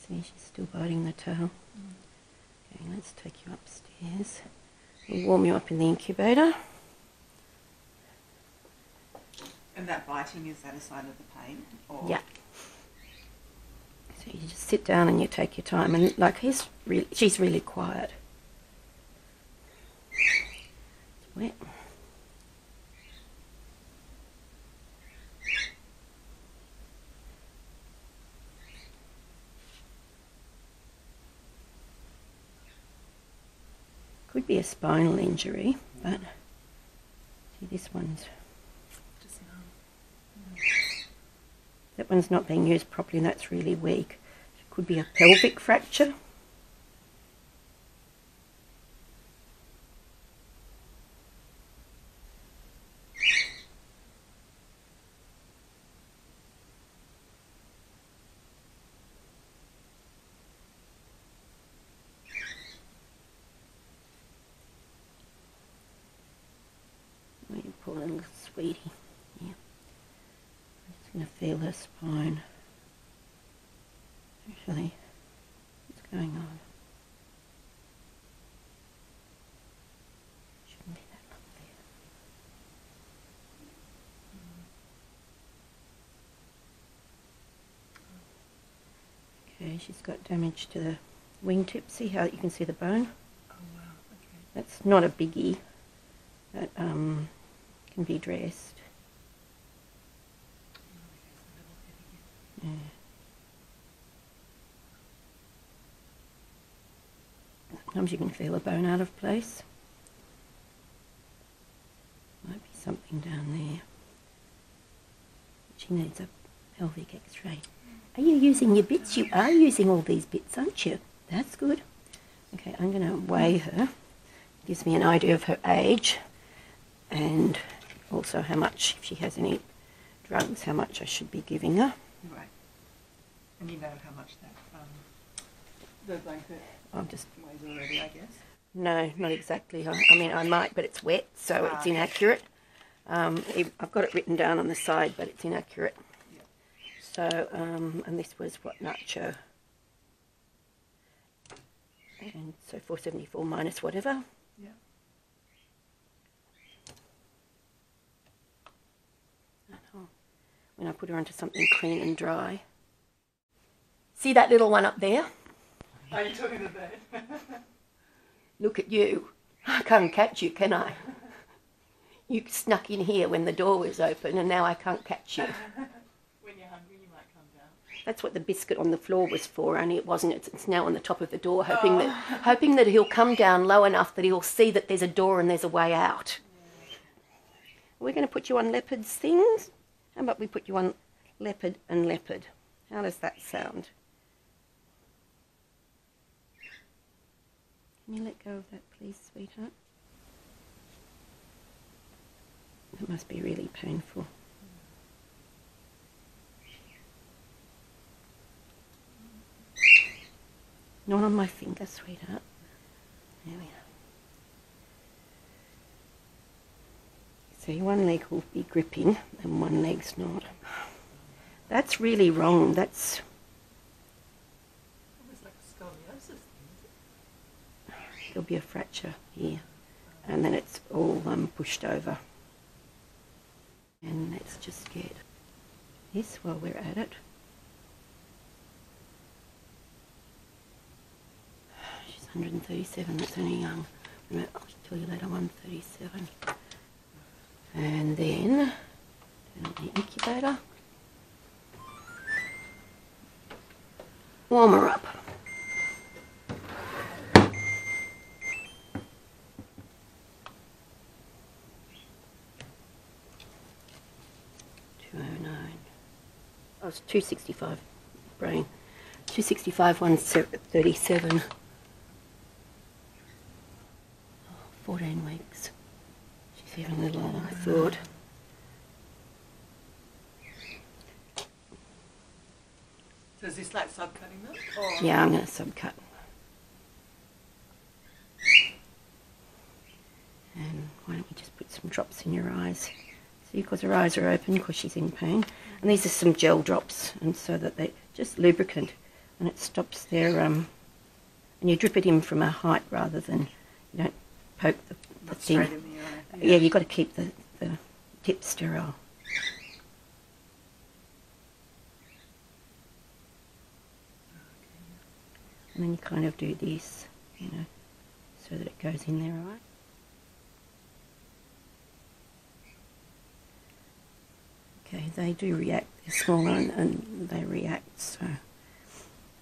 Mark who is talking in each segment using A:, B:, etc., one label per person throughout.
A: See, she's still biting the toe. Okay, let's take you upstairs. We'll warm you up in the incubator.
B: And that biting, is that a sign of the pain? Or?
A: Yeah. So you just sit down and you take your time, and like she's really quiet. It's wet. Could be a spinal injury, but see, this one's
B: Just
A: that one's not being used properly, and that's really weak. It could be a pelvic fracture. Oh, you poor little sweetie. Yeah. I'm just going to feel her spine. Actually, what's going on? Shouldn't be that long there. Okay, she's got damage to the wingtip. See how you can see the bone?
B: Oh wow, okay.
A: That's not a biggie. That can be dressed. Yeah. Sometimes you can feel a bone out of place. Might be something down there. She needs a pelvic x-ray. Are you using your bits? You are using all these bits, aren't you? That's good. Okay, I'm going to weigh her. Gives me an idea of her age and also how much, if she has any drugs, how much I should be giving her.
B: Right. And you know how much that the blanket
A: just
B: weighs already, I guess?
A: No, not exactly. I mean, I might, but it's wet, so it's inaccurate. I've got it written down on the side, but it's inaccurate.
B: Yep.
A: So, and this was what, Nacho? And so 474 minus whatever.
B: Yeah.
A: When I put her onto something clean and dry. See that little one up there?
B: Are you talking to the bird?
A: Look at you. I can't catch you, can I? You snuck in here when the door was open, and now I can't catch you.
B: When you're hungry, you might come down.
A: That's what the biscuit on the floor was for, only it wasn't. It's now on the top of the door, hoping that he'll come down low enough that he'll see that there's a door and there's a way out.
B: Yeah.
A: We're going to put you on leopard's things. How about we put you on leopard and leopard? How does that sound? Can you let go of that, please, sweetheart? That must be really painful. Not on my finger, sweetheart. There we are. See, one leg will be gripping and one leg's not. That's really wrong. That's
B: Almost like a scoliosis thing, is it?
A: There'll be a fracture here, and then it's all pushed over. And let's just get this while we're at it. She's 137. That's only young. I'll tell you later. 137. And then turn on the incubator. Warm her up. Oh, it's 265 brain. 265, 137. 14 weeks. She's even littler than I thought.
B: So is this like subcutting them? Or?
A: Yeah, I'm going to subcut. And why don't we just put some drops in your eyes? See, because her eyes are open because she's in pain. And these are some gel drops, and so that they just lubricant. and it stops their, and you drip it in from a height rather than, you don't poke the
B: Not
A: thing.
B: straight in the eye.
A: Yeah, you've got to keep the tip sterile. And then you kind of do this, you know, so that it goes in there, right? Okay, they do react. They're smaller and they react, so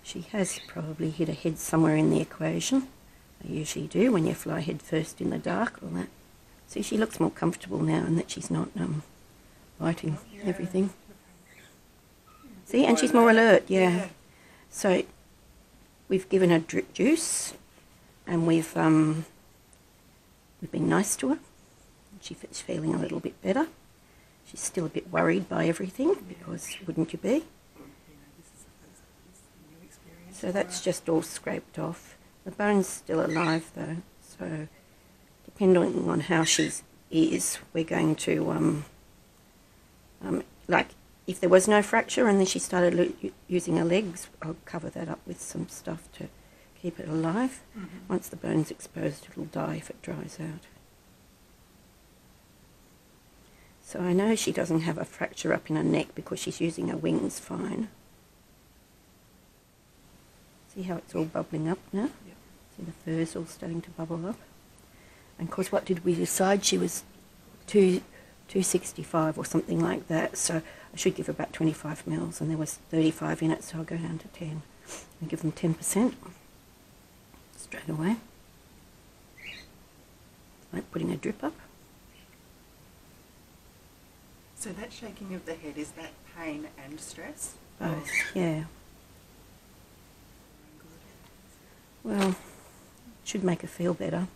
A: she has probably hit a head somewhere in the equation. They usually do when you fly head first in the dark or that. See, she looks more comfortable now and that she's not biting everything. See, and she's more alert, yeah. So we've given her drip juice, and we've been nice to her. She's feeling a little bit better. She's still a bit worried by everything, because wouldn't you be? So that's just all scraped off. The bone's still alive though, so depending on how she is, we're going to, like, if there was no fracture and then she started using her legs, I'll cover that up with some stuff to keep it alive. Once the bone's exposed, it'll die if it dries out. So I know she doesn't have a fracture up in her neck because she's using her wings fine. See how it's all bubbling up now?
B: Yep.
A: See the fur's all starting to bubble up. And of course, what did we decide? She was 265 or something like that, so I should give her about 25 mils, and there was 35 in it, so I'll go down to 10 and give them 10% straight away. Like putting a drip up.
B: So that shaking of the head, is that pain and stress?
A: Both, yeah. Well, it should make her feel better.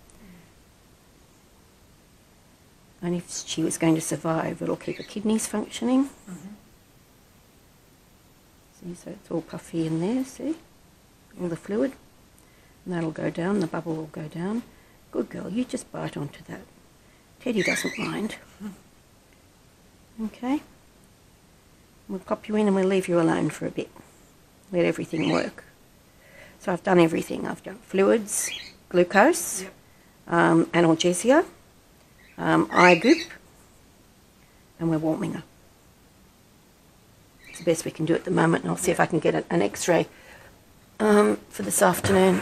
A: And if she was going to survive, it'll keep her kidneys functioning. See, so it's all puffy in there, see? All the fluid. And that'll go down, the bubble will go down. Good girl, you just bite onto that. Teddy doesn't mind. Okay? We'll pop you in and we'll leave you alone for a bit. Let everything work. So I've done everything. I've done fluids, glucose, analgesia, eye goop, and we're warming her. It's the best we can do at the moment, and I'll see if I can get an x-ray for this afternoon.